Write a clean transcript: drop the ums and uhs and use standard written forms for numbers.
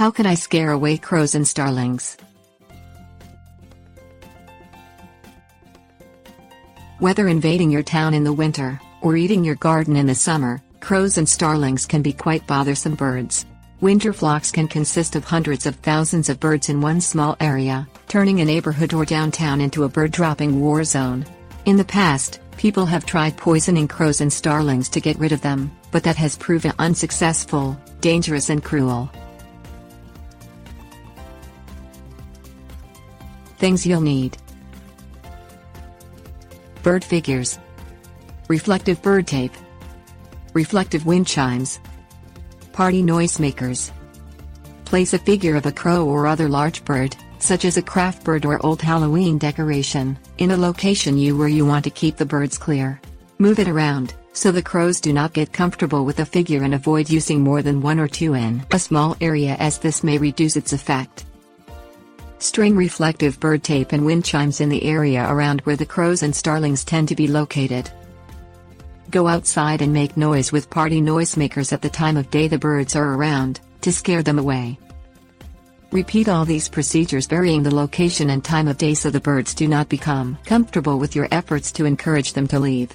How can I scare away crows and starlings? Whether invading your town in the winter, or eating your garden in the summer, crows and starlings can be quite bothersome birds. Winter flocks can consist of hundreds of thousands of birds in one small area, turning a neighborhood or downtown into a bird-dropping war zone. In the past, people have tried poisoning crows and starlings to get rid of them, but that has proven unsuccessful, dangerous and cruel. Things you'll need: bird figures, reflective bird tape, reflective wind chimes, party noisemakers. Place a figure of a crow or other large bird, such as a craft bird or old Halloween decoration, in a location where you want to keep the birds clear. Move it around, so the crows do not get comfortable with the figure, and avoid using more than one or two in a small area, as this may reduce its effect. String reflective bird tape and wind chimes in the area around where the crows and starlings tend to be located. Go outside and make noise with party noisemakers at the time of day the birds are around, to scare them away. Repeat all these procedures, varying the location and time of day, so the birds do not become comfortable with your efforts to encourage them to leave.